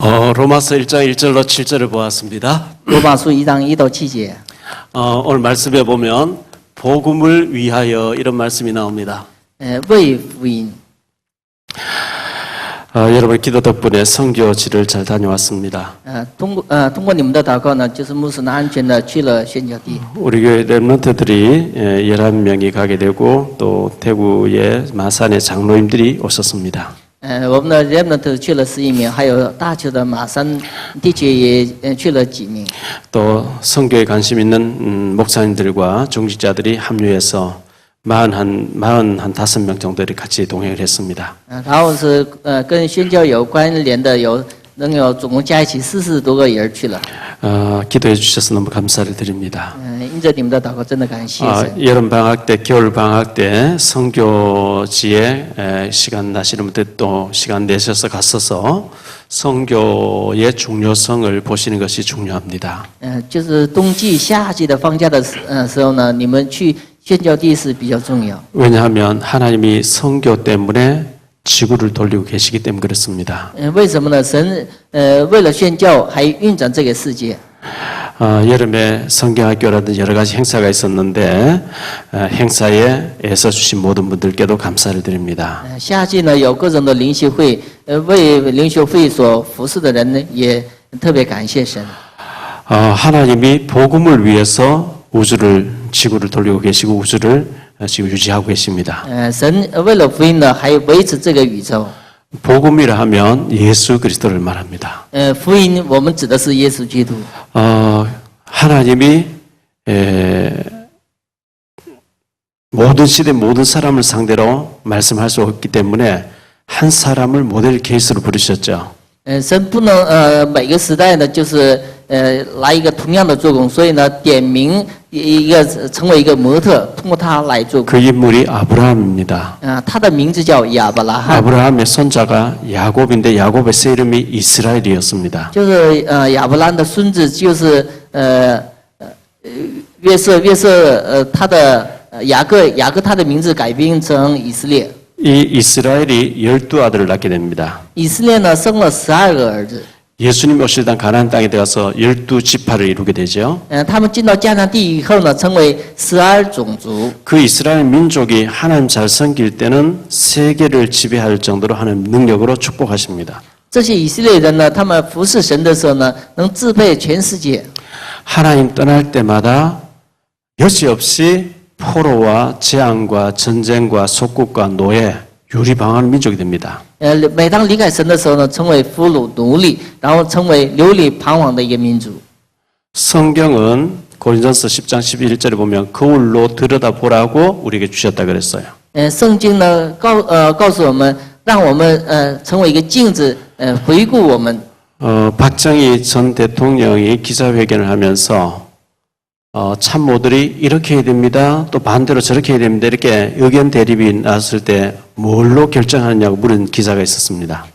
로마서 1장 1절로 7절을 보았습니다. 罗马书1章1到7节。 오늘 말씀에 보면 복음을 위하여 이런 말씀이 나옵니다. 为福音。 여러분 기도 덕분에 선교지를 잘 다녀왔습니다. 通过你们的祷告呢，就是牧师呢安全的去了宣教地。 우리 교회 렘넌트들이 11명이 가게 되고 또 대구의 마산의 장로님들이 오셨습니다. 我们的 remnant 去了11名，还有大邱的马山地区也去了几名。 또 선교에 관심 있는 목사님들과 중직자들이 합류해서 45명 정도를 같이 동행을 했습니다. 然后是跟宣教有关联的能有总共加一起40多个人去了。 기도해 주셔서 너무 감사를 드립니다. 因着你们的祷告，真的感谢神。 여름 방학 때, 겨울 방학 때 선교지에 시간 나시는 분들 또 시간 내셔서 갔어서 선교의 중요성을 보시는 것이 중요합니다. 就是冬季、夏季的放假的时候呢，你们去宣教地是比较重要。 왜냐하면 하나님이 선교 때문에 지구를 돌리고 계시기 때문에 그렇습니다. 为什么呢？神为了宣教还运转这个世界。 여름에 성경학교라든지 여러 가지 행사가 있었는데 행사에 애써 주신 모든 분들께도 감사를 드립니다. 夏季呢有各种的灵修会，为灵修会所服侍的人呢，也特别感谢神。 하나님이 복음을 위해서 지구를 돌리고 계시고 우주를 지금 유지하고 계십니다. 神为了福音呢，还维持这个宇宙。 복음이라 하면 예수 그리스도를 말합니다. 福音我们指的是耶稣基督。 하나님이 모든 시대 모든 사람을 상대로 말씀할 수 없기 때문에 한 사람을 모델 케이스로 부르셨죠. 神不能每个时代呢，就是来一个同样的做工，所以呢，点名一个成为一个模特，通过他来做工。 그 인물이 아브라함입니다. 他的名字叫亚伯拉罕， 아브라함의 손자가 야곱인데 야곱의 새 이름이 이스라엘이었습니다. 就是亚伯拉罕的孙子就是约瑟他的雅各他的名字改编成以色列。 이 이스라엘이 12아들을 낳게 됩니다. 以色列呢生了12个儿子。 예수님 오시던 가나안 땅에 들어가서 12지파를 이루게 되죠. 他们进到迦南地以后呢，成为12种族。 그 이스라엘 민족이 하나님 잘 섬길 때는 세계를 지배할 정도로 하는 능력으로 축복하십니다. 这些以色列人呢，他们服侍神的时候呢，能支配全世界。 하나님 떠날 때마다 여지없이 포로와 재앙과 전쟁과 속국과 노예, 유리방황하는 민족이 됩니다. 每当离开神的时候呢，成为俘虏奴隶，然后成为流离彷徨的一个民族。 성경은 고린도서 10장 11절에 보면 거울로 들여다보라고 우리에게 주셨다 그랬어요. 圣经呢告诉我们，让我们成为一个镜子，回顾我们。 박정희 전 대통령이 기자회견을 하면서 참모들이 이렇게 해야 됩니다. 또 반대로 저렇게 해야 됩니다. 이렇게 의견 대립이 났을 때 뭘로 결정하느냐고 물은 기자가 있었습니다.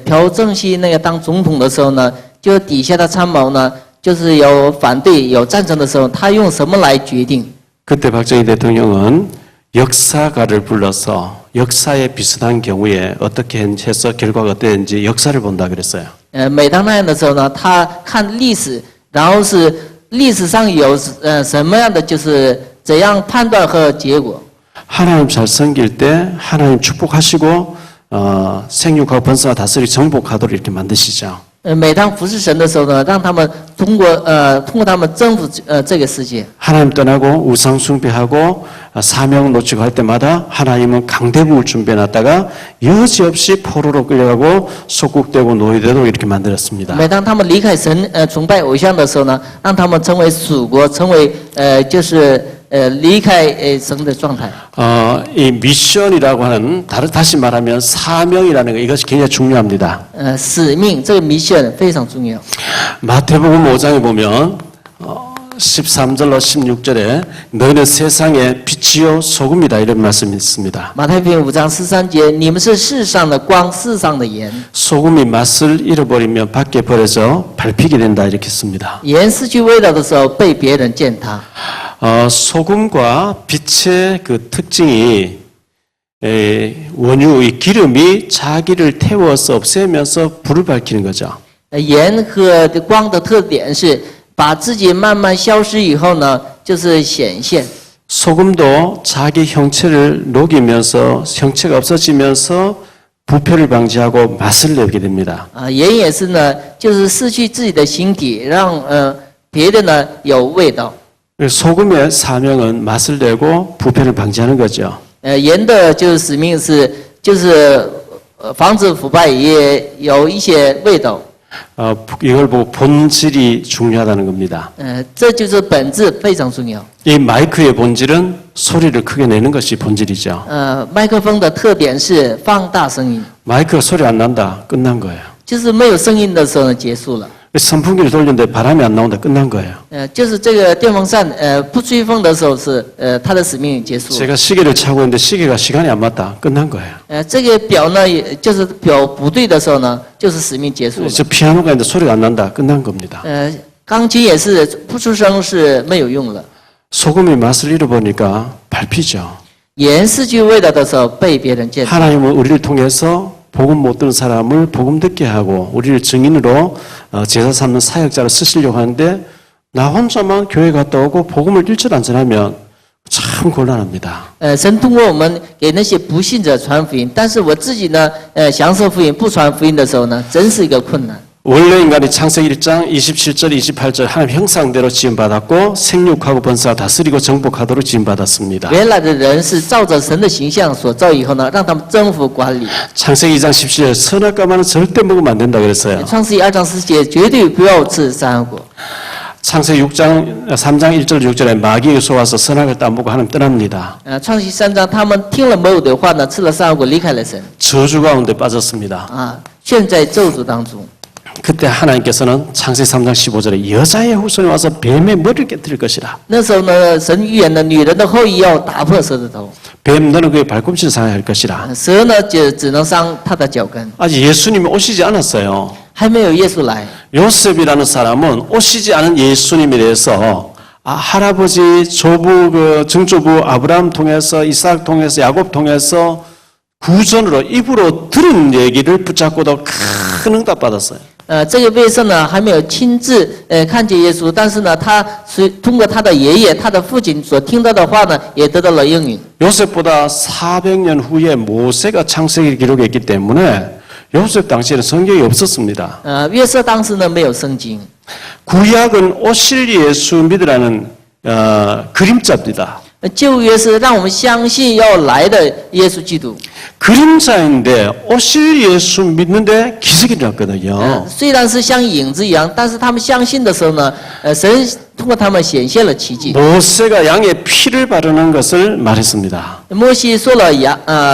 朴正熙那个当总统的时候呢，就底下的参谋呢，就是有反对有赞成的时候，他用什么来决定？ 그때 박정희 대통령은 역사가를 불러서 역사에 비슷한 경우에 어떻게 해서 결과가 어땠는지 역사를 본다 그랬어요. 每当那样的时候呢，他看历史，然后是历史上有什么样的就是怎样判断和结果。 하나님 잘 섬길 때 하나님 축복하시고 생육하고 번성과 다스리 정복하도록 이렇게 만드시죠. 每当服侍神的时候呢，让他们通过他们征服这个世界。 하나님 떠나고 우상 숭배하고 사명 놓치고 할 때마다 하나님은 강대국을 준비해놨다가 여지없이 포로로 끌려가고 속국되고 노예되도록 이렇게 만들었습니다. 每当他们离开神崇拜偶像的时候呢，让他们成为属国，成为就是离开神的状态。 이 미션이라고 하는 다시 말하면 사명이라는 거 이것이 굉장히 중요합니다. 使命这个 mission 非常重要。 마태복음 5장에 보면 13절로 16절에 너희는 세상의 빛이요 소금이다 이런 말씀이 있습니다. 马太福音5章13节，你们是世上的光，世上的盐。 소금이 맛을 잃어버리면 밖에 버려져 밟히게 된다 이렇게 씁니다. 盐失去味道的时候，被别人践踏。 소금과 빛의 그 특징이 원유 이 기름이 자기를 태워서 없애면서 불을 밝히는 거죠. 盐和光的特点是把自己慢慢消失以后呢，就是显现。 소금도 자기 형체를 녹이면서 형체가 없어지면서 부패를 방지하고 맛을 내게 됩니다. 盐也是呢，就是失去自己的形体，让别的呢有味道。 소금의 사명은 맛을 내고 부패를 방지하는 거죠. 盐的就是使命是就是防止腐败，也有一些味道。 이걸 보고 본질이 중요하다는 겁니다. 这就是本质非常重要。 이 마이크의 본질은 소리를 크게 내는 것이 본질이죠. 麦克风的特点是放大声音， 마이크가 소리 안 난다, 끝난 거예요. 就是没有声音的时候呢，结束了。 선풍기를 돌리는데 바람이 안 나온다, 끝난 거예요. 就是这个电风扇不吹风的时候是它的使命结束了。 제가 시계를 차고 있는데 시계가 시간이 안 맞다, 끝난 거예요. 这个表呢，也就是表不对的时候呢，就是使命结束了。 저 피아노가 있는데 소리가 안 난다, 끝난 겁니다. 钢琴也是不出声是没有用了。 소금이 맛을 잃어버리니까 밟히죠. 盐失去味道的时候被别人践踏。 하나님은 우리를 통해서 복음 못 듣는 사람을 복음 듣게 하고 우리를 증인으로 제사 삼는 사역자로 쓰시려고 하는데 나 혼자만 교회 갔다 오고 복음을 일절안전하면 참 곤란합니다. 神通过我们给那些不信者传福音，但是我自己呢，享受福音不传福音的时候呢，真是一个困难。 원래 인간이 창세기 1장 27절 28절 하나님 형상대로 지음받았고 생육하고 번성하 다스리고 정복하도록 지음받았습니다. 原来的人是照着神的形象所造以后呢，让他们征服管理。 창세기 2장 17절 선악과만은 절대 먹으면 안 된다 그랬어요. 创世纪2章10节绝对不要吃善恶果。 창세기 3장 1절 6절에 마귀에 속아서 선악을 따먹고 하나님 떠납니다. 创世3章他们听了魔鬼的话呢，吃了善恶果，离开了神。 저주 가운데 빠졌습니다. 陷在咒诅当中。 그때 하나님께서는 창세기 3장 15절에 여자의 후손이 와서 뱀의 머리를 깨뜨릴 것이라. 那时候呢，神预言了女人的后裔要打破蛇的头， 뱀 너는 그의 발꿈치를 상하게 할 것이라. 蛇呢就只能伤他的脚跟。 아직 예수님이 오시지 않았어요. 还没有耶稣来， 요셉이라는 사람은 오시지 않은 예수님에 대해서 할아버지 조부 증조부 아브라함 통해서 이삭 통해서 야곱 통해서 구전으로 입으로 들은 얘기를 붙잡고도 큰 응답 받았어요. 这个卫生呢还没有亲自看见耶稣，但是呢，他是通过他的爷爷、他的父亲所听到的话呢，也得到了应允。 요셉보다 400년 후에 모세가 창세기를 기록했기 때문에 요셉 당시에는 성경이 없었습니다. 约瑟当时呢没有圣经， 구약은 오실 예수 믿으라는 그림자입니다. 旧约是让我们相信要来的耶稣基督。 그림자인데 오실 예수 믿는데 기적이 났거든요. 虽然是像影子一样，但是他们相信的时候呢，神通过他们显现了奇迹。 모세가 양의 피를 바르는 것을 말했습니다. 摩西说了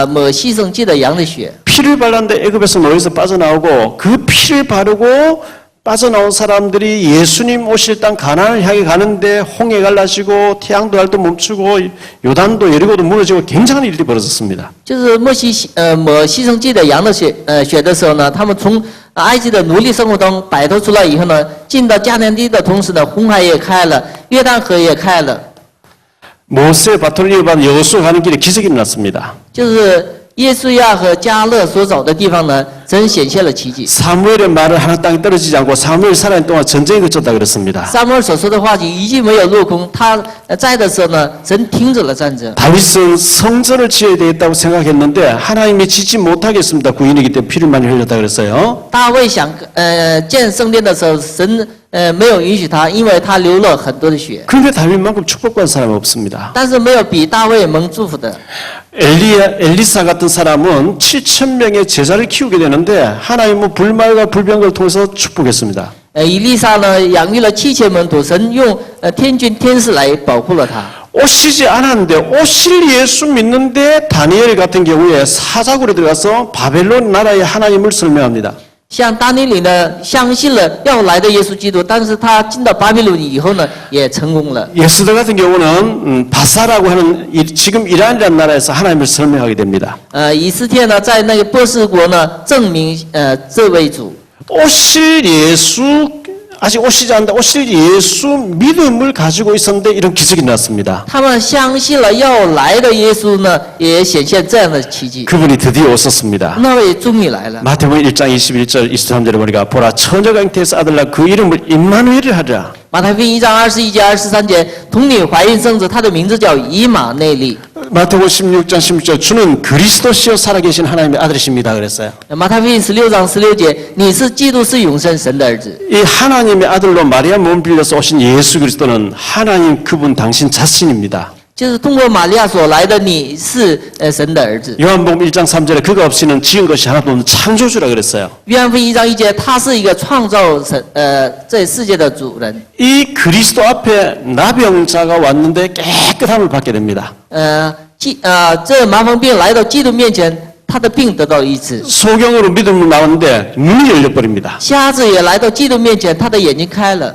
抹牺牲祭的羊的血， 피를 발랐는데 애굽에서 노예에서 빠져나오고 그 피를 바르고 빠져나온 사람들이 예수님 오실 땅 가나안을 향해 가는데 홍해 갈라지고 태양도 달도 멈추고 요단도 여리고도 무너지고 굉장한 일이 벌어졌습니다. 就是摩西抹牺牲祭的羊的血的时候呢，他们从埃及的奴隶生活中摆脱出来以后呢，进到迦南地的同时呢，红海也开了，约旦河也开了， 모세 바톨리에 받은 여호수 가는 길에 기적이 일어났습니다. 就是耶稣亚和加勒所走的地方呢，神显现了奇迹。 사무엘의 말을 하나 땅에 떨어지지 않고 사무엘 살아있는 동안 전쟁이 그쳤다 그랬습니다. 撒母耳所说的话已经没有落空，他在的时候呢，神停止了战争。 다윗은 성전을 지어야 되겠다고 생각했는데 하나님이 짓지 못하겠습니다. 구인이기 때문에 피를 많이 흘렸다 그랬어요. 大卫想建圣殿的时候，神没有允许他，因为他流了很多的血。 그런데 다윗만큼 축복받은 사람은 없습니다. 但是没有比大卫蒙祝福的。 엘리사 같은 사람은 7,000명의 제자를 키우게 되는데 하나님은 불말과 불병을 통해서 축복했습니다. 以利沙呢养育了7000门徒，神用天军天使来保护了他。 오시지 않았는데 오실 예수 믿는데 다니엘 같은 경우에 사자굴에 들어가서 바벨론 나라의 하나님을 설명합니다. 像大尼里呢，相信了要来的耶稣基督，但是他进到巴比伦以后呢，也成功了。 예스더 같은 경우는 바사라고 하는 지금 이란이라는 나라에서 하나님을 설명하게 됩니다. 以斯帖呢，在那个波斯国呢，证明这位主。 오실 예수 아직 오시지 않는다. 오실 예수 믿음을 가지고 있었는데 이런 기적이 났습니다. 他们相信了要来的耶稣呢，也显现这样的奇迹。 그분이 드디어 오셨습니다. 那位终于来了。 마태복음 1장 21절 23절에 보니까 보라 처녀가 잉태해서 아들 낳고 그 이름을 임마누엘이라 하리라. 马太福音1章21节23节，童女怀孕生子，他的名字叫以马内利。 마태복음 16장 16절 주는 그리스도시요 살아계신 하나님의 아들이십니다 그랬어요. 马太福音16章16节，你是基督，是永生神的儿子。 이 하나님의 아들로 마리아 몸 빌려서 오신 예수 그리스도는 하나님 그분 당신 자신입니다. 就是通过玛利亚所来的，你是神的儿子。 요한복음 1장 3절에 그가 없이는 지은 것이 하나도 없는 창조주라 그랬어요. 约翰福音1章1节，他是一个创造神这世界的主人。 이 그리스도 앞에 나병자가 왔는데 깨끗함을 받게 됩니다. 这麻风病来到基督面前，他的病得到医治。 소경으로 믿음을 나왔는데 눈이 열려버립니다. 瞎子也来到基督面前，他的眼睛开了。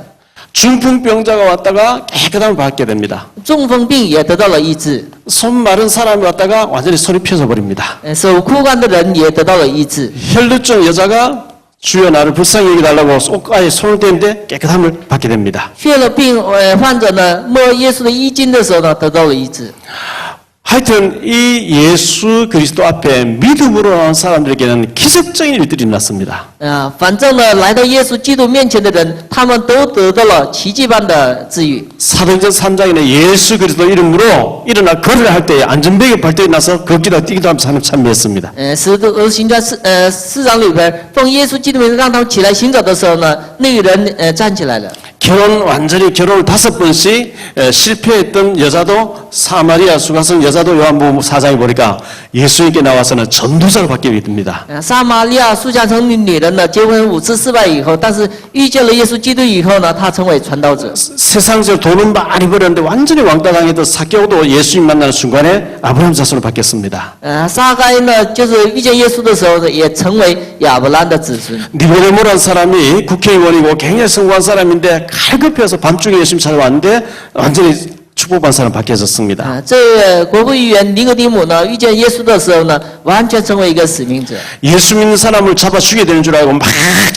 중풍병자가 왔다가 깨끗함을 받게 됩니다. 中风病也得到了医治。 손 마른 사람이 왔다가 완전히 손이 펴져 버립니다. 手枯干的人也得到了医治。 혈루증 여자가 주여 나를 불쌍히 여기달라고 옷가에 손을 대는데 깨끗함을 받게 됩니다. 血了病患者呢，摸耶稣的衣襟的时候呢，得到了医治。 하여튼 이 예수 그리스도 앞에 믿음으로 나온 사람들에게는 기적적인 일들이 났습니다. 反正呢，来到耶稣基督面前的人，他们都得到了奇迹般的治愈。 사도행전 3장에는 예수 그리스도 이름으로 일어나 걸으라 할 때에 안전벨이 발동이 나서 걷기도 뛰기도 하면서 하나님 참여했습니다. 使徒行传4章里边，奉耶稣基督名让他们起来行走的时候呢，那个人站起来了。 완전히 결혼을 5번씩 실패했던 여자도 사마리아 수가성 여자도 요한복음 4장에 보니까 예수님께 나와서는 전도자를 받게 됩니다. 撒玛利亚书家城女人呢，结婚5次失败以后，但是遇见了耶稣基督以后呢，她成为传道者。 세상에서 돈은 많이 벌었는데 완전히 왕따 당했던 사개오도 예수님 만나는 순간에 아브라함 자손을 받겠습니다. 撒该呢，就是遇见耶稣的时候呢，也成为亚伯兰的子孙。 니고데모라는 사람이 국회의원이고 굉장히 성공한 사람인데 갈급해서 밤중에 예수님 찾아왔는데 완전히 축복받은 사람 바뀌어졌습니다. 这国会议员尼哥底母呢，遇见耶稣的时候呢，完全成为一个使命者。 예수 믿는 사람을 잡아 죽여야 되는 줄 알고 막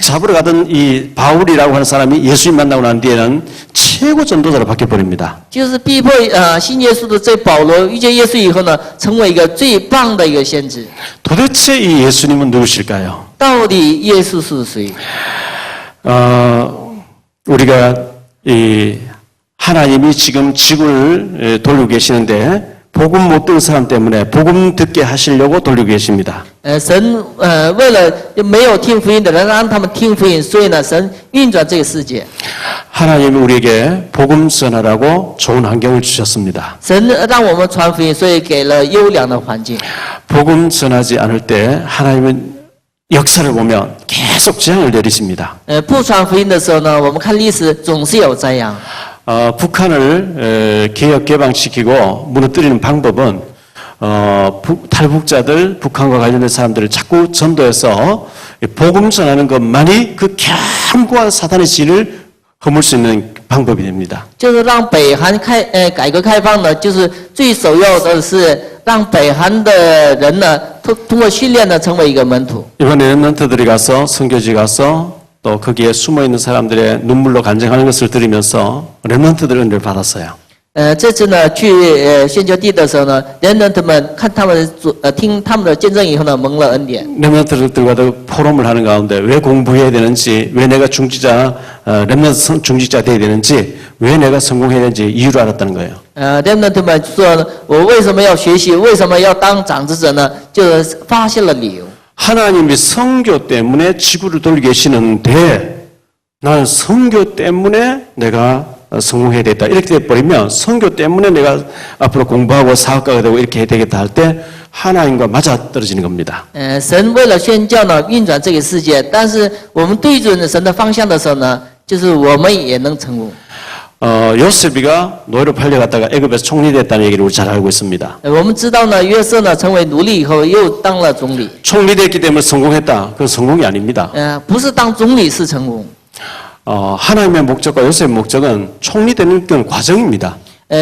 잡으러 가던 이 바울이라고 하는 사람이 예수님 만나고 난 뒤에는 최고 전도자로 바뀌어버립니다. 就是逼迫信耶稣的这保罗，遇见耶稣以后呢，成为一个最棒的一个先知。 도대체 이 예수님은 누구실까요? 到底耶稣是谁？ 우리가 이 하나님이 지금 지구를 돌리고 계시는데 복음 못 듣는 사람 때문에 복음 듣게 하시려고 돌리고 계십니다. 神为了没有听福音的人，让他们听福音，所以呢，神运转这个世界。 하나님이 우리에게 복음 전하라고 좋은 환경을 주셨습니다. 神让我们传福音，所以给了优良的环境。 복음 전하지 않을 때 하나님은 역사를 보면 계속 재앙을 내리십니다. 不传福音的时候呢，我们看历史总是有灾殃。 북한을 개혁 개방시키고 무너뜨리는 방법은 탈북자들, 북한과 관련된 사람들을 자꾸 전도해서 복음 전하는 것만이 그 견고한 사탄의 질을 허물 수 있는 방법이 됩니다. 就是让北韩改革开放呢，就是最首要的是让北韩的人呢，通过训练呢，成为一个门徒。 이번에 랩런트들이 가서 선교지 가서 또 거기에 숨어 있는 사람들의 눈물로 간증하는 것을 들으면서 랩런트들 은혜를 받았어요. 这次呢去宣教地的时候呢，人们看他们听他们的见证以后呢，蒙了恩典。 랩런트들과도 포럼을 하는 가운데 왜 공부해야 되는지, 왜 내가 랩런트 중직자 돼야 되는지, 왜 내가 성공해야 되는지 이유를 알았다는 거예요. 人们说，我为什么要学习，为什么要当长子者呢？就是发现了理由。 하나님이 선교 때문에 지구를 돌리고 계시는데 나는 선교 때문에 내가 성공해야 되겠다. 이렇게 돼버리면 선교 때문에 내가 앞으로 공부하고 사업가가 되고 이렇게 해야 되겠다 할 때 하나님과 맞아떨어지는 겁니다. 神为了宣教呢，运转这个世界，但是我们对准神的方向的时候呢，就是我们也能成功。 요셉이가 노예로 팔려갔다가 애굽에서 총리됐다는 얘기를 우리 잘 알고 있습니다. 我们知道呢，约瑟呢成为奴隶以后，又当了总理。 총리됐기 때문에 성공했다. 그건 성공이 아닙니다. 不是当总理是成功。 하나님의 목적과 요셉의 목적은 총리되는 건 과정입니다.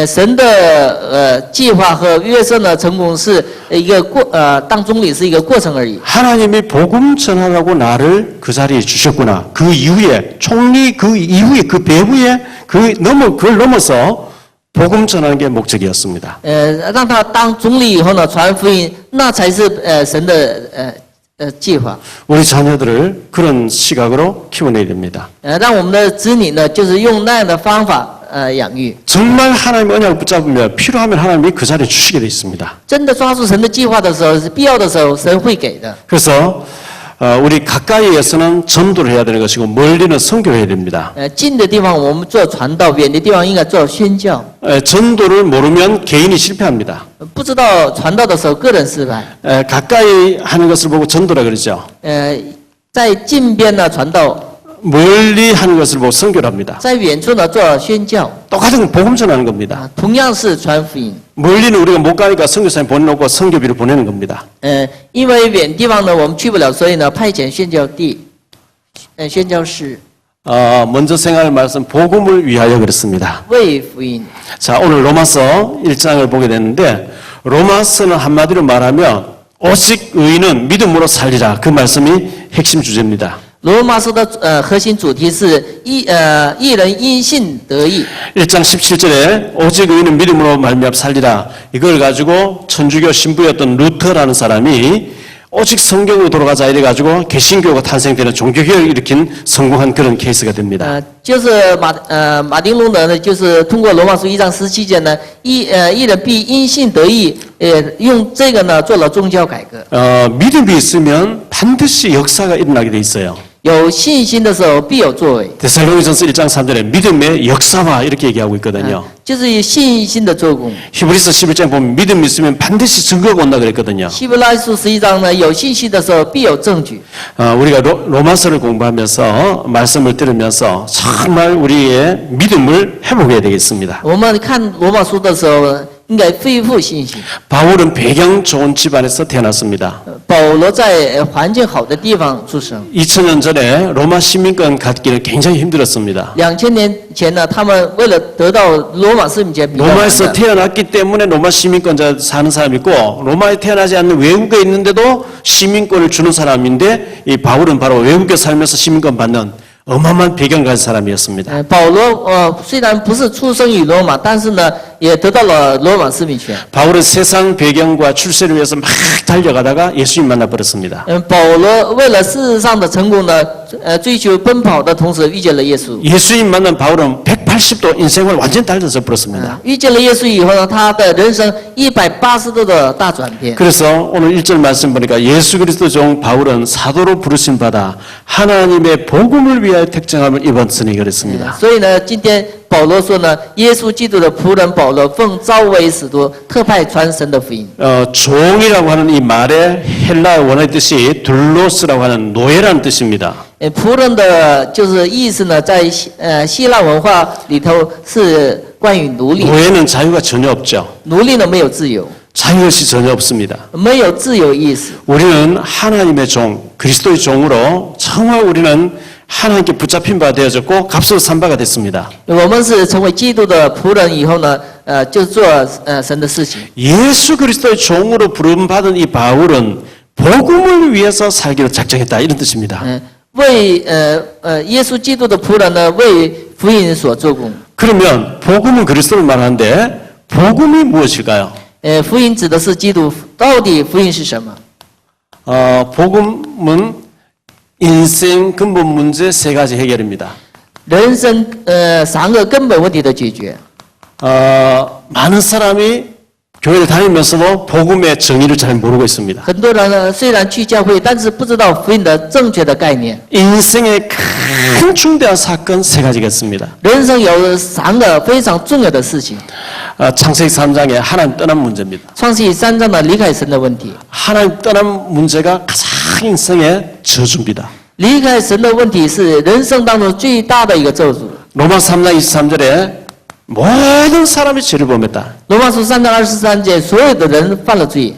神的计划和约瑟呢成功是一个当中里是一个过程而已。 하나님이 복음 전하라고 나를 그 자리에 주셨구나. 그 이후에 총리 그 이후에 그 배후에 그걸 넘어서 복음 전하는 게 목적이었습니다. 让他当总理以后呢，传福音，那才是神的计划。 우리 자녀들을 그런 시각으로 키워내야 됩니다. 让我们的子女呢，就是用那样的方法养育。 정말 하나님의 언약을 붙잡으면 필요하면 하나님이 그 자리에 주시게 돼 있습니다. 真的抓住神的计划的时候，是必要的时候，神会给的。 그래서 우리 가까이에서는 전도를 해야 되는 것이고 멀리는 선교를 해야 됩니다. 近的地方我们做传道，远的地方应该做宣教。 전도를 모르면 개인이 실패합니다. 不知道传道的时候，个人失败。 가까이 하는 것을 보고 전도라 그러죠. 在近边呢传道， 멀리 하는 것을 보고 선교를 합니다. 在远处呢做宣教， 똑같은 복음 전하는 겁니다. 同样是传福音。 멀리는 우리가 못 가니까 선교사님 보내놓고 선교비를 보내는 겁니다. 因为远地方呢我们去不了，所以呢派遣宣教宣教士 먼저 생각할 말씀 복음을 위하여 그렇습니다. 为福音。 자, 오늘 로마서 1장을 보게 됐는데 로마서는 한마디로 말하면 오직 의인은 믿음으로 살리라. 그 말씀이 핵심 주제입니다. 罗马书的核心主题是一人因信得义。 1장 17절에 오직 의인은 믿음으로 말미암아 살리라. 이걸 가지고 천주교 신부였던 루터라는 사람이 오직 성경으로 돌아가자 이래가지고 개신교가 탄생되는 종교개혁을 일으킨 성공한 그런 케이스가 됩니다. 就是马丁路德呢，就是通过罗马书1章17节呢，一人必因信得义，用这个呢做了宗教改革。 믿음이 있으면 반드시 역사가 일어나게 돼 있어요. 有信心的时候必有作为， 데살로니전서 1장 3절에 믿음의 역사화 이렇게 얘기하고 있거든요. 就是信心的做工。 히브리서 11장 보면 믿음이 있으면 반드시 증거가 온다 그랬거든요. 希伯来书11章呢，有信心的时候必有证据。 우리가 로마서를 공부하면서 말씀을 들으면서 정말 우리의 믿음을 회복해야 되겠습니다. 我们看罗马书的时候，应该恢复信心。 바울은 배경 좋은 집안에서 태어났습니다. 保罗在环境好的地方出生。 2000년 전에 로마 시민권 갖기는 굉장히 힘들었습니다. 2000年前呢，他们为了得到罗马市民权比较难 로마에서 的。 태어났기 때문에 로마 시민권자 사는 사람이 있고 로마에 태어나지 않는 외국에 있는데도 시민권을 주는 사람인데 이 바울은 바로 외국에 살면서 시민권 받는 어마어마한 배경 가진 사람이었습니다. 保罗虽然不是出生于罗马，但是呢，也得到了罗马市民权。 바울은 세상 배경과 출세를 위해서 막 달려가다가 예수님 만나버렸습니다. 保罗为了事实上的成功呢，追求奔跑的同时遇见了耶稣。 예수님 만난 바울은 180도 인생을 완전히 달라져 버렸습니다. 遇见了耶稣以后呢，他的人生180度的大转变。 그래서 오늘 1절 말씀 보니까 예수 그리스도 종 바울은 사도로 부르심 받아 하나님의 복음을 위하여 택정함을 입었으니 그랬습니다. 所以呢，今天保罗说呢，耶稣基督的仆人保罗奉召为使徒，特派传神的福音。 종이라고 하는 이 말의 헬라어 원어의 뜻이 둘로스라고 하는 노예라는 뜻입니다. 仆人的就是意思呢，在希腊文化里头是关于奴隶， 노예는 자유가 전혀 없죠. 奴隶呢没有自由， 자유의식 전혀 없습니다. 没有自由意识。 우리는 하나님의 종, 그리스도의 종으로 정말 우리는 하나님께 붙잡힌 바 되어졌고 값으로 산 바가 됐습니다. 我们是成为基督的仆人以后呢，就做神的事情。 예수 그리스도의 종으로 부름받은 이 바울은 복음을 위해서 살기로 작정했다 이런 뜻입니다. 为耶稣基督的仆人呢，为福音所做工。 그러면 복음은 그리스도를 말하는데 복음이 무엇일까요? 福音指的是基督，到底福音是什么？ 복음은 인생 근본 문제 세 가지 해결입니다. 人生3个根本问题的解决。 많은 사람이 교회를 다니면서도 복음의 정의를 잘 모르고 있습니다. 很多人呢，虽然去教会，但是不知道福音的正确的概念。 인생의 큰 중대한 사건 세 가지가 있습니다. 人生有3个非常重要的事情。 창세기 3장에 하나님 떠난 문제입니다. 创世纪3章的离开神的问题， 하나님 떠난 문제가 가장 인생의 저주입니다. 离开神的问题是人生当中最大的一个咒诅。 로마 3장 23절에 모든 사람이 죄를 범했다. 罗马书3章23节，所有的人犯了罪，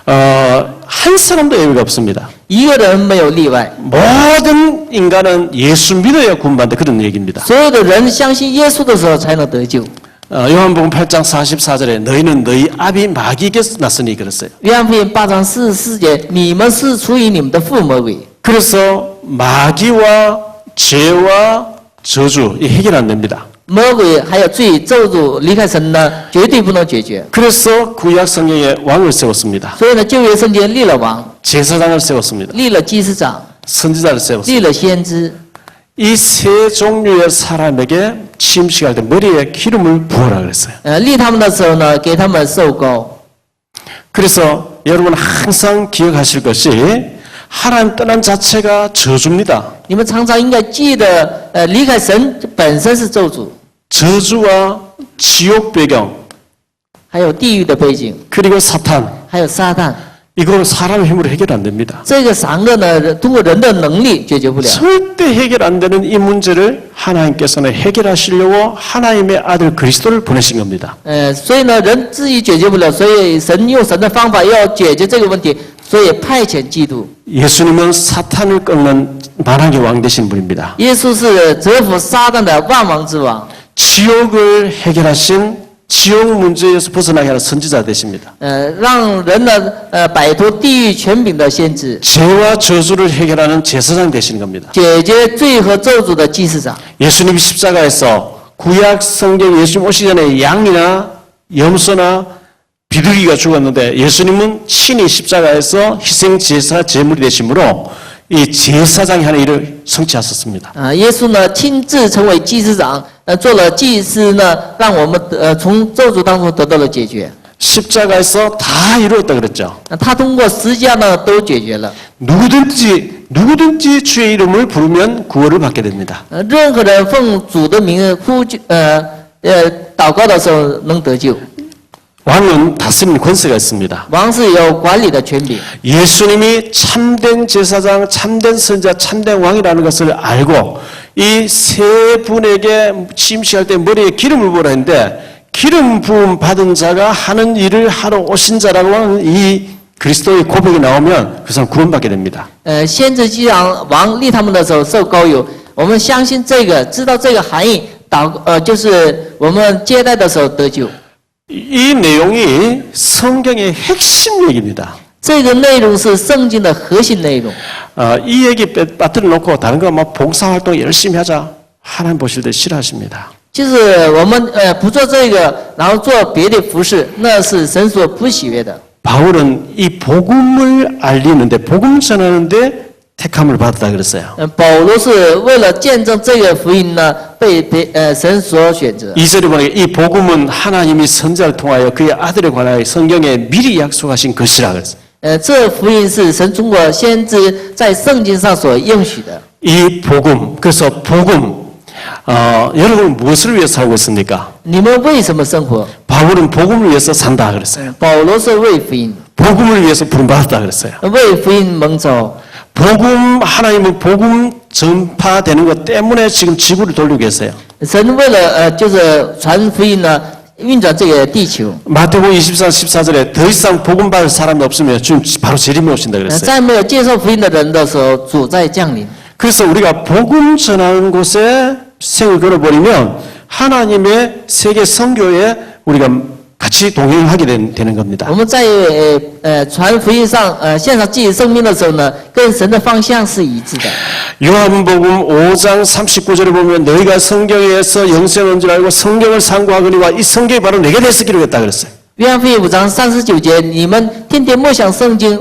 한 사람도 예외가 없습니다. 一个人没有例外。 모든 인간은 예수 믿어야 구원받는다 그런 얘기입니다. 所有的人相信耶稣的时候才能得救。 요한복음 8장 44절에 너희는 너희 아비 마귀에게서 났으니 그랬어요. 约翰福音8章44节，你们是出于你们的父魔鬼。 그래서 마귀와 죄와 저주 이 해결 안 됩니다. 魔鬼还有罪咒诅离开神呢，绝对不能解决。 그래서 구약 성경에 왕을 세웠습니다. 所以呢，旧约圣经立了王， 제사장을 세웠습니다. 立了祭司长， 선지자를 세웠습니다. 立了先知。 이 세 종류의 사람에게 침식할 때 머리에 기름을 부어라 그랬어요. 立他们的时候呢，给他们受膏。 그래서 여러분 항상 기억하실 것이 하나님 떠난 자체가 저주입니다. 你们常常应该记得，离开神本身是咒诅， 저주와 지옥 배경 还有地狱的背景， 그리고 사탄 还有撒旦。 이거 사람의 힘으로 해결 안 됩니다. 这个三个呢，通过人的能力解决不了。 절대 해결 안 되는 이 문제를 하나님께서는 해결하시려고 하나님의 아들 그리스도를 보내신 겁니다. 所以呢，人自己解决不了，所以神用神的方法要解决这个问题，所以派遣基督。 예수님은 사탄을 꺾는 만왕의 왕 되신 분입니다. 耶稣是折服撒旦的万王之王， 지옥을 해결하신 지옥 문제에서 벗어나게 하는 선지자 되십니다. 让人呢摆脱地狱权柄的先知， 죄와 저주를 해결하는 제사장 되시는 겁니다. 解决罪和咒诅的祭司长。 예수님이 십자가에서 구약 성경 예수님 오시기 전에 양이나 염소나 비둘기가 죽었는데 예수님은 친히 십자가에서 희생 제사 제물이 되심으로 이 제사장이 하는 일을 성취하셨습니다. 耶稣呢亲自成为祭司长，做了祭司呢，让我们从咒诅当中得到了解决。 십자가에서 다 이루었다 그랬죠. 他通过十字架呢都解决了。 누구든지 주의 이름을 부르면 구원을 받게 됩니다. 任何人奉主的名祷告的时候能得救。 왕은 다스리는 권세가 있습니다. 王是有管理的权柄。 예수님이 참된 제사장, 참된 선지자, 참된 왕이라는 것을 알고 이 세 분에게 침식할 때 머리에 기름을 부으라 했는데 기름 부음 받은 자가 하는 일을 하러 오신 자라고 하는 이 그리스도의 고백이 나오면 그 사람 구원받게 됩니다. 先知既然王立他们的时候受膏油，我们相信这个，知道这个含义，就是我们接待的时候得救。 이 내용이 성경의 핵심 얘기입니다. 这个内容是圣经的核心内容。 이 얘기 빠뜨려 놓고 다른 거 막 봉사활동 열심히 하자. 하나님 보실 때 싫어하십니다. 就是我们不做这个，然后做别的服饰，那是神所不喜悦的。 바울은 이 복음을 알리는데 복음 전하는데 택함을 받았다 그랬어요. 保罗是为了见证这个福音呢，被神所选择。 2절에 보니까 이 복음은 하나님이 선지자를 통하여 그의 아들에 관하여 성경에 미리 약속하신 것이라 그랬어요. 这福音是神通过先知在圣经上所应许的。 이 복음, 그래서 복음, 여러분 무엇을 위해서 살고 있습니까? 你们为什么生活？ 바울은 복음을 위해서 산다 그랬어요. 保罗是为福音， 복음을 위해서 부름받았다 그랬어요. 为福音蒙召。 복음, 하나님은 복음 전파되는 것 때문에 지금 지구를 돌리고 계세요. 神为了就是传福音呢，运转这个地球。 마태복음 24, 14절에 더 이상 복음 받을 사람이 없으면 지금 바로 재림에 오신다 그랬어요. 在没有接受福音的人的时候，主在降临。 그래서 우리가 복음 전하는 곳에 생을 걸어버리면 하나님의 세계 선교에 우리가 같이 동행하게 되는 겁니다. 我们在传福音上献上自己生命的时候呢，跟神的方向是一致的。 요한복음 5장 39절에 보면 너희가 성경에서 영생을 온 줄 알고 성경을 상고하거니와 이 성경이 바로 내게 대해서 기록했다 그랬어요. 约翰福音5章39节，你们天天默想圣经，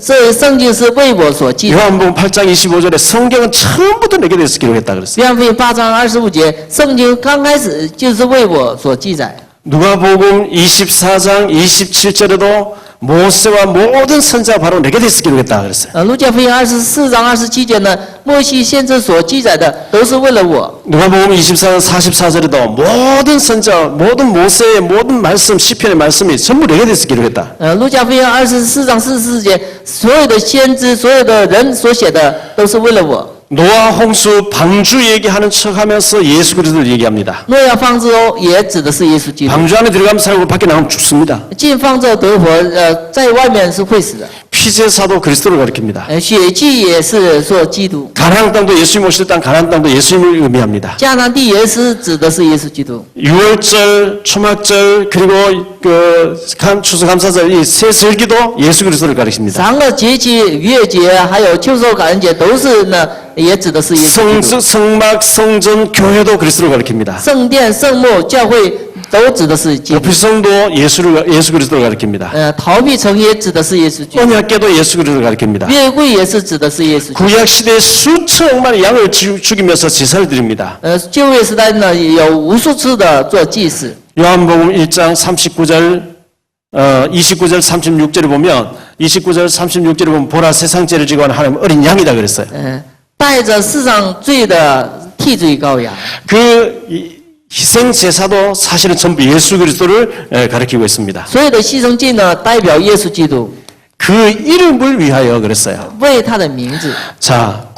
这圣经是为我所记的。 요한복음 8장 25절에 성경은 처음부터 내게 대해서 기록했다 그랬어요. 约翰福音8章25节，圣经刚开始就是为我所记载。 누가복음 24장 27절에도 모세와 모든 선지자가 바로 내게 대해서 기록했다 그랬어요. 路加福音24章27节呢，摩西先知所记载的都是为了我。 누가복음 24장 44절에도 모든 선지자, 모든 모세의 모든 말씀, 시편의 말씀이 전부 내게 대해서 기록했다. 路加福音24章44节，所有的先知、所有的人所写的都是为了我。 노아 홍수 방주 얘기하는 척하면서 예수 그리스도를 얘기합니다. 诺亚方舟也指的是耶稣基督。 방주 안에 들어가면 살고 밖에 나가면 죽습니다. 进方舟得活，在外面是会死的。 피 피제사도 그리스도를 가리킵니다. 血祭也是说基督， 가나안 땅도 예수님 오실 땅 가나안 땅도 예수님을 의미합니다. 迦南地也是指的是耶稣基督。 유월절, 초막절 그리고 추수감사절 이 세 절기도 예수 그리스도를 가리킵니다. 3个节期，逾越节还有秋收感恩节都是呢，也指的是耶稣基督。 성막, 성전, 교회도 그리스도를 가리킵니다. 圣殿、圣幕、教会都指的是基督。 도피성도 예수 그리스도를 가리킵니다. 逃避城也指的是耶稣基督。 언약궤도 예수 그리스도를 가리킵니다. 约柜也是指的是耶稣基督。 구약 시대에 수천억만의 양을 죽이면서 제사를 드립니다. 旧约时代呢，有无数次的做祭祀。 요한복음 1장 39절 29절 36절에 보면 29절 36절에 보면 보라 세상 죄를 지고 하는 하나님 어린 양이다 그랬어요. 带着世上罪的替罪羔羊。 그 희생 제사도 사실은 전부 예수 그리스도를 가리키고 있습니다. 所有的牺牲祭呢，代表耶稣基督， 그 이름을 위하여 그랬어요. 为他的名字。 자,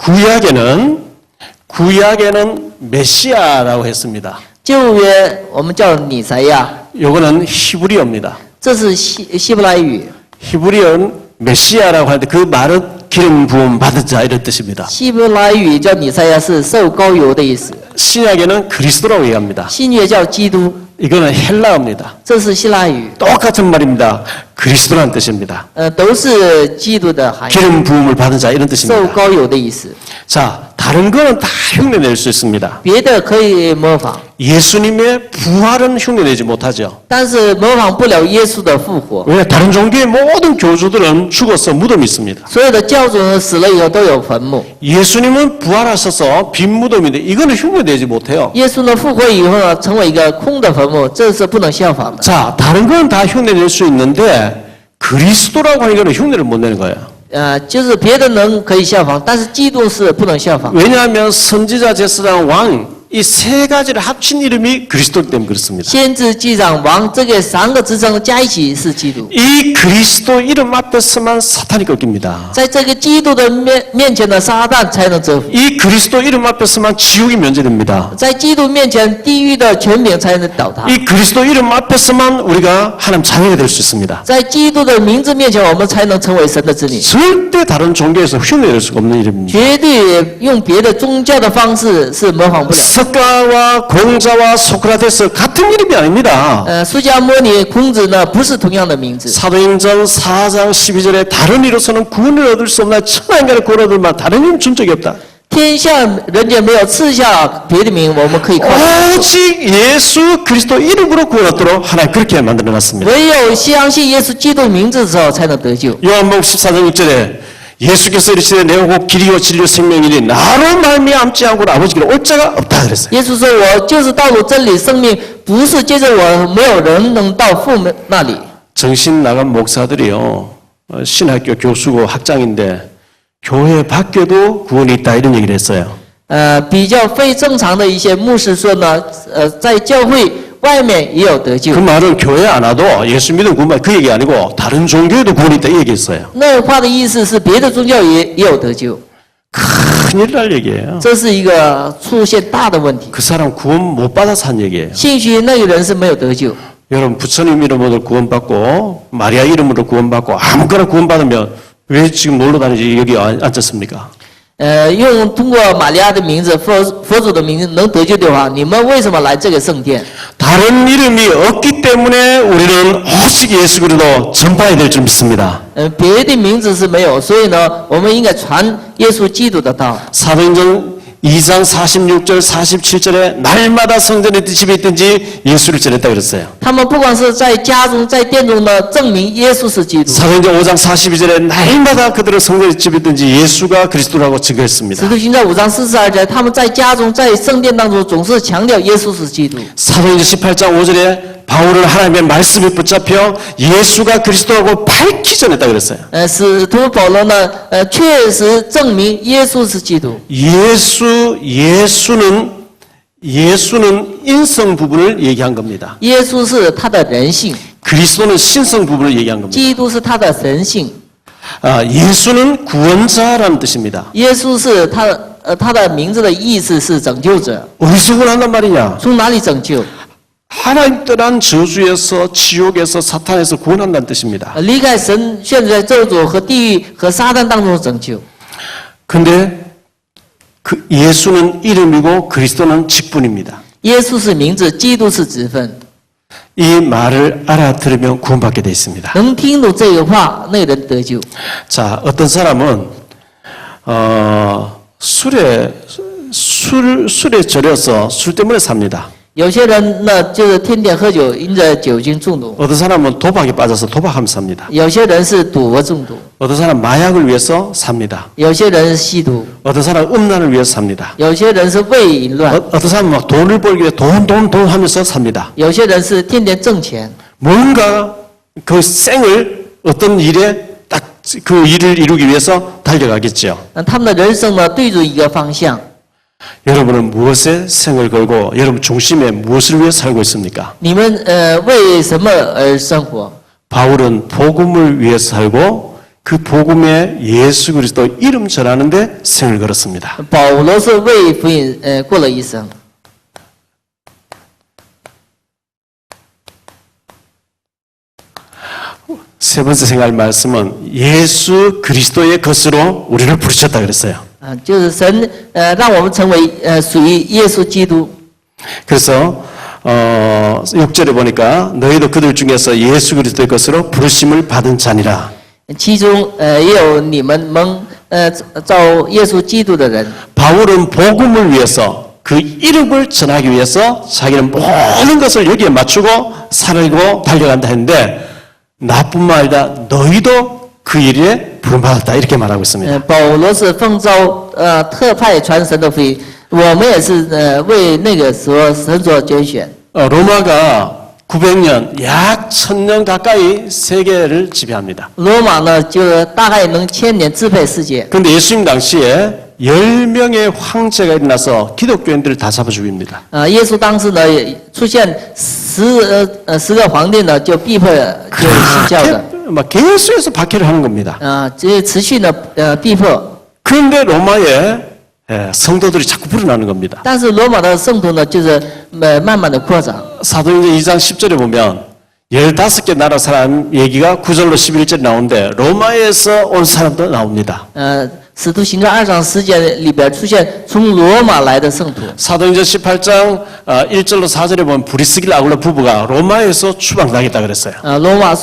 구약에는 메시아라고 했습니다. 旧约我们叫弥赛亚， 요거는 히브리어입니다. 这是希伯来语。 히브리어는 메시아라고 하는데 그 말은 기름 부음 받은 자 이런 뜻입니다. 希伯来语叫弥赛亚是受膏油的意思， 신약에는 그리스도라고 얘기합니다. 新约叫基督， 이거는 헬라어입니다. 这是希腊语， 똑같은 말입니다. 그리스도라는 뜻입니다. 都是基督的含义， 기름 부음을 받은 자 이런 受 뜻입니다. 膏油的意思。 자, 다른 거는 다 흉내낼 수 있습니다. 别的可以模仿， 예수님의 부활은 흉내내지 못하죠. 但是模仿不了耶稣的复活。 왜 다른 종교의 모든 교주들은 죽어서 무덤이 있습니다. 所有的教主死了以后都有坟墓， 예수님은 부활하셔서 빈 무덤인데 이거는 흉내내지 못해요. 耶稣呢复活以后呢，成为一个空的坟墓，这是不能效仿的。 자, 다른 건 다 흉내낼 수 있는데 그리스도라고 하는 거는 흉내를 못 내는 거예요. 就是别的人可以效仿，但是基督是不能效仿。 왜냐하면 선지자, 제사장, 왕 이 세 가지를 합친 이름이 그리스도 때문에 그렇습니다. 先知、祭长、王这个3个职称加一起是基督。 이 그리스도 이름 앞에서만 사탄이 꺾입니다. 在这个基督的面前的撒旦才能折服， 이 그리스도 이름 앞에서만 지옥이 면제됩니다. 在基督面前地狱的权柄才能倒塌， 이 그리스도 이름 앞에서만 우리가 하나님 자녀가 될 수 있습니다. 在基督的名字面前，我们才能成为神的子女。 절대 다른 종교에서 흉내낼 수가 없는 이름입니다. 绝对用别的宗教的方式是模仿不了。 석가와 공자와 소크라테스 같은 이름이 아닙니다. 释迦牟尼、孔子呢不是同样的名字。 사도행전 4장 12절에 다른 이로서는 구원을 얻을 수 없나 천하인간의 구원 얻을 만 다른 이름 준 적이 없다. 天下人间没有赐下别的名，我们可以靠。 오직 예수 그리스도 이름으로 구원 얻도록 하나님 그렇게 만들어놨습니다. 唯有相信耶稣基督名字的时候，才能得救。 요한복음 14장 6절에 예수께서 이르시되 내가 곧 길이요 진리요 생명이니 나로 말미암지 않고는 아버지께로 올 자가 없다 그랬어요. 耶稣说：“我就是道路、真理、生命，不是借着我，没有人能到父那里。” 정신 나간 목사들이요 신학교 교수고 학장인데 교회 밖에도 구원이 있다 이런 얘기를 했어요. 比较非正常的一些牧师说呢，在教会外面也有得救 그 。 말은 교회 안 와도 예수 믿는 구원만 그 얘기 아니고 다른 종교에도 구원이 있다 이 얘기했어요. 那话的意思是，别的宗教也有得救， 큰일 날 얘기예요. 这是一个出现大的问题。 그 사람 구원 못 받아서 한 얘기예요. 兴许那个人是没有得救。 여러분 부처님 이름으로 구원받고 마리아 이름으로 구원받고 아무거나 구원받으면 왜 지금 놀러 다니지 여기 앉았습니까? 通过玛利亚的名字、佛祖的名字能得救的话，你们为什么来这个圣殿？ 다른 이름이 없기 때문에 우리는 오직 예수 그리스도 전파해야 될 줄 믿습니다. 别的名字是没有，所以呢，我们应该传耶稣基督的道。 사도행전 2장 46절 47절에 날마다 성전에 집에 있든지 예수를 전했다 그랬어요. 他们不管是在家中、在殿中呢，证明耶稣是基督。 사도행전 5장 42절에 날마다 그들은 성전에 집에 있든지 예수가 그리스도라고 증거했습니다. 使徒行传5章42节，他们在家中、在圣殿当中，总是强调耶稣是基督。 사도행전 18장 5절에 바울은 하나님의 말씀에 붙잡혀 예수가 그리스도라고 밝히 전했다 그랬어요. 使徒保罗呢，确实证明耶稣是基督。 예수는 인성 부분을 얘기한 겁니다. 耶稣是他的人性， 그리스도는 신성 부분을 얘기한 겁니다. 基督是他的神性。 예수는 구원자라는 뜻입니다. 耶稣是他的名字的意思是拯救者。 어디서 구원한단 말이냐? 从哪里拯救？ 하나님 떠난 저주에서 지옥에서 사탄에서 구원한다는 뜻입니다. 离开神现在咒诅和地狱和撒旦当中的拯救。 근데 그 예수는 이름이고 그리스도는 직분입니다. 耶稣是名字，基督是职分。 이 말을 알아들으면 구원받게 되어 있습니다. 能听懂这个话，那人得救。 자, 어떤 사람은 술에 절여서 술 때문에 삽니다. 有些人呢，就是天天喝酒，因着酒精中毒； 어떤 사람은 도박에 빠져서 도박하면서 삽니다. 有些人是赌博中毒； 어떤 사람은 마약을 위해서 삽니다. 有些人是吸毒； 어떤 사람은 음란을 위해서 삽니다. 有些人是为淫乱； 어떤 사람은 막 돈을 벌기 위해 돈 하면서 삽니다. 有些人是天天挣钱。 뭔가 그 생을 어떤 일에 딱 그 일을 이루기 위해서 달려가겠죠. 他们的人生呢，对准一个方向。 여러분은 무엇에 생을 걸고 여러분 중심에 무엇을 위해 살고 있습니까? 你们为什么而生活？ 바울은 복음을 위해서 살고 그 복음에 예수 그리스도 이름 전하는데 생을 걸었습니다. 保罗是为福音过了一生。 세 번째 생활 말씀은 예수 그리스도의 것으로 우리를 부르셨다 그랬어요. 就是神让我们成为属于耶稣基督。 그래서 6절에 보니까 너희도 그들 중에서 예수 그리스도의 것으로 부르심을 받은 자니라. 其中也有你们蒙照耶稣基督的人。 바울은 복음을 위해서 그 이름을 전하기 위해서 자기는 모든 것을 여기에 맞추고 살고 달려간다 했는데 나뿐만 아니라 너희도 그 일에 부름받았다 이렇게 말하고 있습니다. 保罗是奉召特派传神的福音，我们也是为那个神所拣选。 로마가 900년, 약 1000년 가까이 세계를 지배합니다. 罗马呢，就大概能1000年支配世界。 그런데 예수님 당시에 10명의 황제가 일어나서 기독교인들을 다 잡아 죽입니다. 耶稣当时呢也出现10个皇帝呢，就逼迫就信教的。 막 계속해서 박해를 하는 겁니다. 这持续呢逼迫。 그런데 로마에 성도들이 자꾸 불어나는 겁니다. 但是罗马的圣徒呢，就是慢慢的扩长。 사도행전 2장 10절에 보면 15개 나라 사람 얘기가 9절로 11절에 나오는데 로마에서 온 사람도 나옵니다. 使徒行传2章10节里边出现从罗马来的圣徒。 사도행전 18장 1절로 4절에 보면 브리스길라 아굴라 부부가 로마에서 추방당했다 그랬어요. 罗马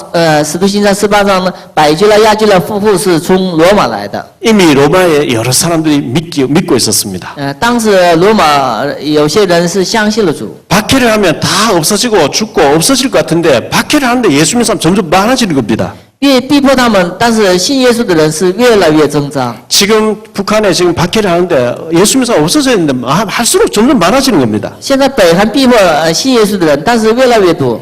使徒行传18章呢，百基拉、亚基拉夫妇是从罗马来的。 이미 로마에 여러 사람들이 믿고 있었습니다. 当时罗马有些人是相信了主。 박해를 하면 다 없어지고 죽고 없어질 것 같은데 박해를 하는데 예수 믿는 사람 점점 많아지는 겁니다. 越逼迫他们，但是信耶稣的人是越来越增长。 지금 북한에 지금 박해를 하는데 예수 믿는 사람 없어져야 되는데 할수록 점점 많아지는 겁니다. 现在北韩逼迫信耶稣的人，但是越来越多。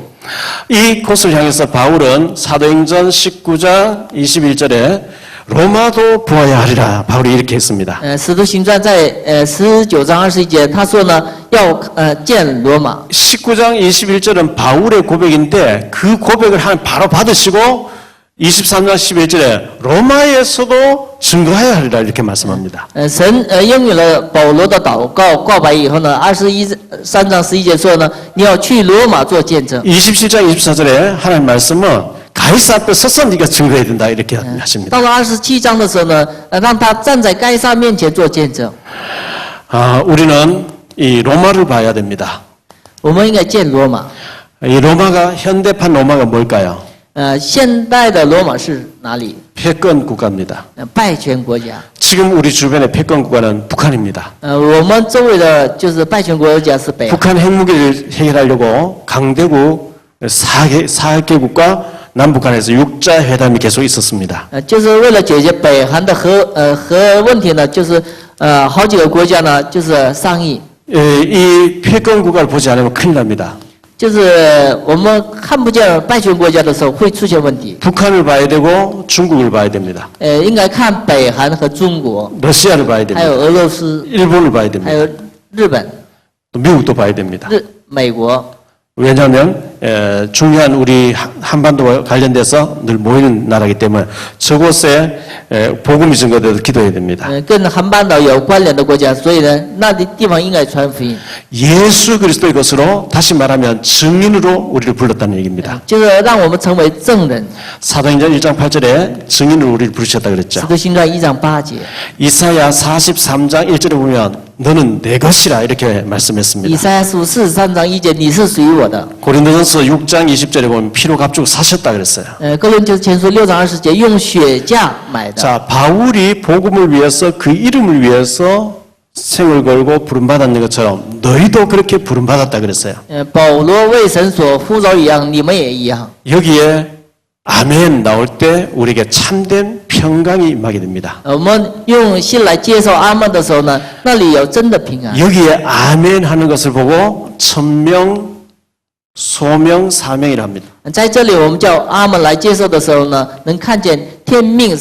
이 곳을 향해서 바울은 사도행전 19장 21절에 로마도 보아야 하리라. 바울이 이렇게 했습니다. 使徒行传在19章21节，他说呢要见罗马。 19장 21절은 바울의 고백인데 그 고백을 바로 받으시고 23장 11절에 로마에서도 증거해야 하리라 이렇게 말씀합니다. 神应允了保罗的祷告告白以后呢，3章11节说呢，你要去罗马做见证。 27장 24절에 하나님 말씀은 가이사 앞에 서서 네가 증거해야 된다 이렇게 하십니다. 到了27章的时候呢，让他站在该撒面前做见证。 우리는 이 로마를 봐야 됩니다. 我们应该见罗马。 이 로마가 현대판 로마가 뭘까요? 现代的罗马是哪里？ 패권 국가입니다. 拜权国家。 지금 우리 주변의 패권 국가는 북한입니다. 我们周围的就是拜权国家是北韩。 북한 핵무기를 해결하려고 강대국 4개국과 남북한에서 6자 회담이 계속 있었습니다. 就是为了解决北韩的核问题呢，就是好几个国家呢就是商议。 이 패권 국가를 보지 않으면 큰일 납니다. 就是我们看不见拜权国家的时候会出现问题。 북한을 봐야 되고 중국을 봐야 됩니다. 应该看北韩和中国， 러시아를 봐야 还 됩니다. 有俄罗斯， 일본을 봐야 还 됩니다. 有日本、 또 미국도 봐야 됩니다. 美国。 왜냐하면 중요한 우리 한반도와 관련돼서 늘 모이는 나라이기 때문에 저곳에 복음이 증거돼도 기도해야 됩니다. 跟韩半岛有关联的国家，所以呢，那的地方应该传福音。 예수 그리스도의 것으로 다시 말하면 증인으로 우리를 불렀다는 얘기입니다. 就是让我们成为证人。 사도행전 1장 8절에 증인으로 우리를 부르셨다 使 그랬죠. 徒行传1章8节， 이사야 43장 1절에 보면 너는 내 것이라 이렇게 以 말씀했습니다. 赛亚书43章1节，你是属于我的。 고린도전서 6장 20절에 보면 피로 값주고 사셨다 그랬어요. 哥林多前书6章20节，用血价买的。 자, 바울이 복음을 위해서 그 이름을 위해서 생을 걸고 부름받았는 것처럼 너희도 그렇게 부름받았다 그랬어요. 保罗为神所呼召一样，你们也一样。 여기에 아멘 나올 때 우리에게 참된 평강이 임하게 됩니다. 我们用心来接受阿门的时候呢，那里有真的平安。 여기에 아멘 하는 것을 보고 천명, 소명, 사명이라 합니다. 在这里，我们叫阿门来接受的时候呢，能看见天命、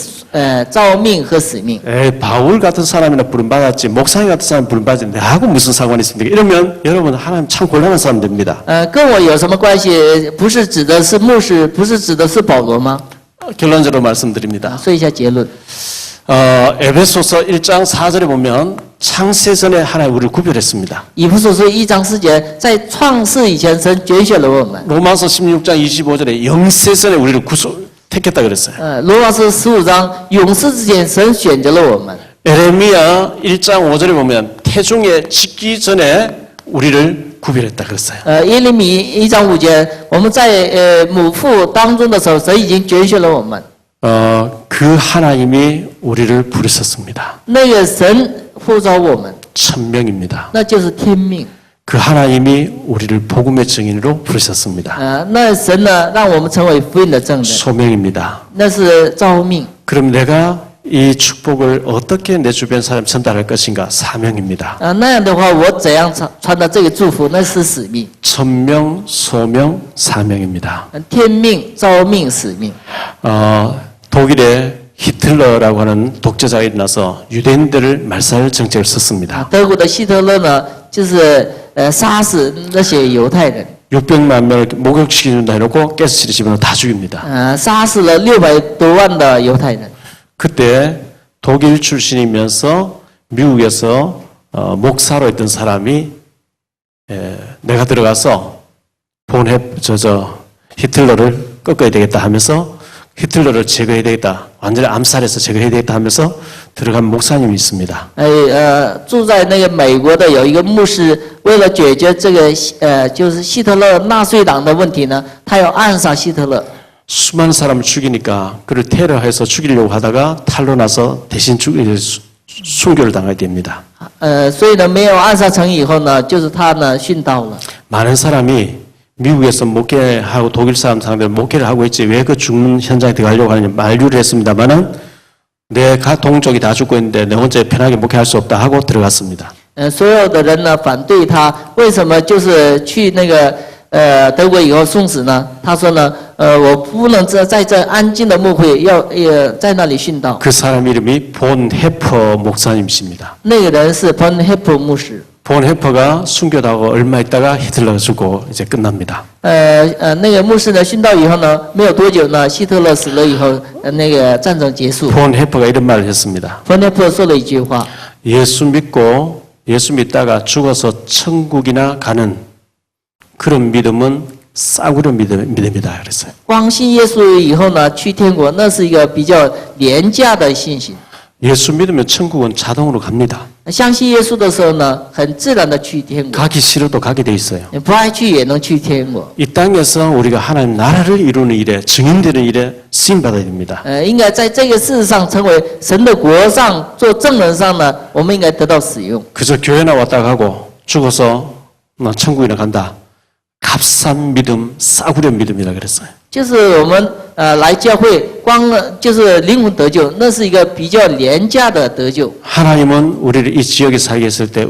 召命和使命。 바울 같은 사람이나 부름받았지 목사님 같은 사람 부름받았지 내하고 무슨 상관이 있습니까? 이러면 여러분 하나님 참 곤란한 사람 됩니다. 跟我有什么关系？不是指的是牧师，不是指的是保罗吗？ 결론적으로 말씀드립니다. 说一下结论。 에베소서 1장 4절에 보면 창세 전에 하나님 우리를 구별했습니다. 以弗所书1章4节，在创世以前，神拣选了我们。 로마서 16장 25절에 영세 전에 우리를 택했다 그랬어요. 罗马书15章，永世之前，神选择了我们。 에레미야 1장 5절에 보면 태중에 짓기 전에 우리를 구별했다 그랬어요. 耶利米1章5节，我们在母腹当中的时候，神已经拣选了我们。 그 하나님이 우리를 부르셨습니다. 那个神呼召我们， 천명입니다. 那就是天命。 그 하나님이 우리를 복음의 증인으로 부르셨습니다. 那神呢，让我们成为福音的证人， 소명입니다. 那是召命。 그럼 내가 이 축복을 어떻게 내 주변 사람 전달할 것인가? 사명입니다. 那样的话，我怎样传达这个祝福？那是使命。 천명, 소명, 사명입니다. 天命、召命、使命。 독일의 히틀러라고 하는 독재자가 일어나서 유대인들을 말살 정책을 썼습니다. 德国的希特勒呢，就是杀死那些犹太人， 600만 명을 목욕시킨다 해놓고 가스실에 집어넣어 다 죽입니다. 杀死了600多万的犹太人。 그때 독일 출신이면서 미국에서 목사로 있던 사람이 내가 들어가서 히틀러를 꺾어야 되겠다 하면서 히틀러를 제거해야 되겠다, 완전히 암살해서 제거해야 되겠다 하면서 들어간 목사님이 있습니다. 住在那个美国的有一个牧师，为了解决这个就是希特勒纳粹党的问题呢，他要暗杀希特勒。 수많은 사람을 죽이니까 그를 테러해서 죽이려고 하다가 탄로나서 대신 순교를 당하게 됩니다. 所以呢，没有暗杀成以后呢，就是他呢殉道了。 많은 사람이 미국에서 목회하고 독일 사람 상대로 목회를 하고 있지 왜 그 죽는 현장에 들어가려고 하느냐 만류를 했습니다만은 내 동족이 다 죽고 있는데 내 혼자 편하게 목회할 수 없다 하고 들어갔습니다. 所有的人呢反对他，为什么就是去那个德国以后送死呢？他说呢，我不能在这安静的牧会，要在那里殉道。 그 사람 이름이 본 헤퍼 목사님이십니다. 那个人是 본 헤퍼牧师。 본 헤퍼가 순교하고 얼마 있다가 히틀러가 죽고 이제 끝납니다. 那个牧师呢殉道以后呢，没有多久呢，希特勒死了以后，那个战争结束。 본 헤퍼가 이런 말을 했습니다. 본 헤퍼说了一句话： 예수 믿다가 죽어서 천국이나 가는 그런 믿음은 싸구려 믿음이다 그랬어요. 光信耶稣以后呢，去天国，那是一个比较廉价的信心。 예수 믿으면 천국은 자동으로 갑니다. 相信耶稣的时候呢，很自然的去天国， 가기 싫어도 가게 돼 있어요. 不爱去也能去天国。 이 땅에서 우리가 하나님 나라를 이루는 일에 증인되는 일에 쓰임 받아야 됩니다. 应该在这个事实上成为神的国上做证人上呢，我们应该得到使用。 그저 교회나 왔다 가고 죽어서 나 천국이나 간다. 값싼 믿음, 싸구려 믿음이라 그랬어요. 就是我们来教会，光就是灵魂得救，那是一个比较廉价的得救。 하나님은 우리를 이 지역에 살게 했을 때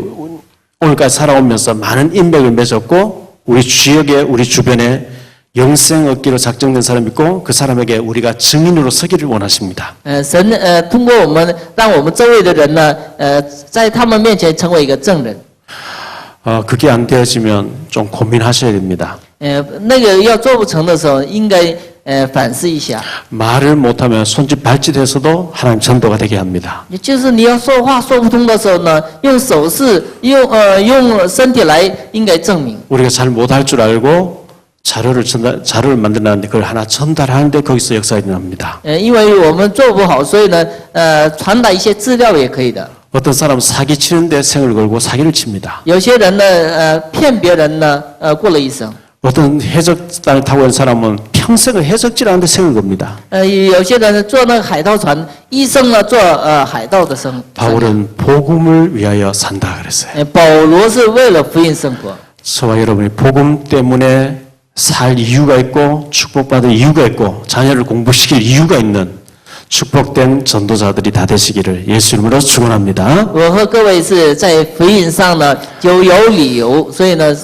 오늘까지 살아오면서 많은 인맥을 맺었고 우리 지역에 우리 주변에 영생 얻기로 작정된 사람이 있고 그 사람에게 우리가 증인으로 서기를 원하십니다. 神通过我们，让我们周围的人呢，在他们面前成为一个证人。 그게 안 되어지면 좀 고민하셔야 됩니다. 那个要做不成的时候，应该反思一下。 말을 못하면 손짓 발짓해서도 하나님 전도가 되게 합니다. 也就是你要说话说不通的时候呢，用手势、用身体来应该证明。 우리가 잘 못할 줄 알고 자료를 만들었는데 그걸 하나 전달하는데 거기서 역사가 일어납니다. 因为我们做不好，所以呢，传达一些资料也可以的。 어떤 사람은 사기 치는데 생을 걸고 사기를 칩니다. 有些人呢，骗别人呢，过了一生。 어떤 해적단을 타고 온 사람은 평생을 해적질하는데 생을 겁니다. 有些人坐那个海盗船，一生呢做海盗的生。 바울은 복음을 위하여 산다 그랬어요. 保罗是为了福音生活。 저와 여러분이 복음 때문에 살 이유가 있고 축복받을 이유가 있고 자녀를 공부시킬 이유가 있는 축복된 전도자들이 다 되시기를 예수 이름으로 축원합니다. 我和各位是在福音上呢就有理由，所以呢，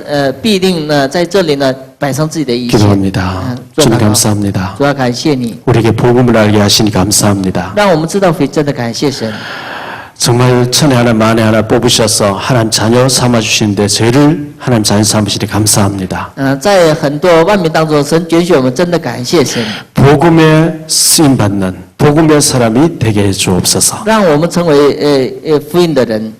必定呢在这里呢摆上自己的意见。 기도합니다. 做 주님 祷告 감사합니다. 主要感谢你， 우리에게 복음을 알게 하시니 감사합니다. 让我们知道福音，真的感谢神。 정말 천에 하나 만에 하나 뽑으셔서 하나님 자녀 삼아주시는데 저희를 하나님 자녀 삼으시니 감사합니다. 在很多万民当中，神拣选我们，真的感谢神， 복음에 쓰임받는 복음의 사람이 되게 해 주옵소서. 让我们成为福音的人。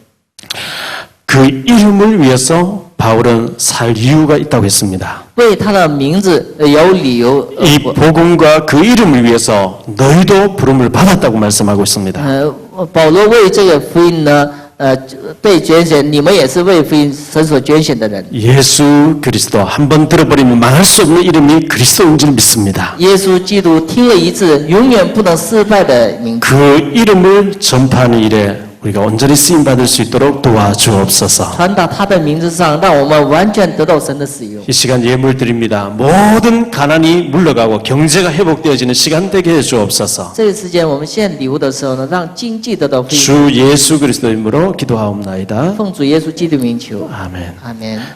그 이름을 위해서 바울은 살 이유가 있다고 했습니다. 为他的名字有理由。 이 복음과 그 이름을 위해서 너희도 부름을 받았다고 말씀하고 있습니다. 保罗为这个福音呢，被拣选，你们也是为福音神所拣选的人。 예수 그리스도 한 번 들어버리면 망할 수 없는 이름이 그리스도인 줄 믿습니다. 耶稣基督听了一次，永远不能失败的名字。 그 이름을 전파하는 일에 우리가 온전히 쓰임 받을 수 있도록 도와주옵소서. 传达他的名字上，让我们完全得到神的使用。 이 시간 예물 드립니다. 모든 가난이 물러가고 경제가 회복되어지는 시간 되게 해 주옵소서. 这个时间我们献礼物的时候呢，让经济得到恢复。 주 예수 그리스도 이름으로 기도하옵나이다. 奉主耶稣基督名求， 아멘. 阿门。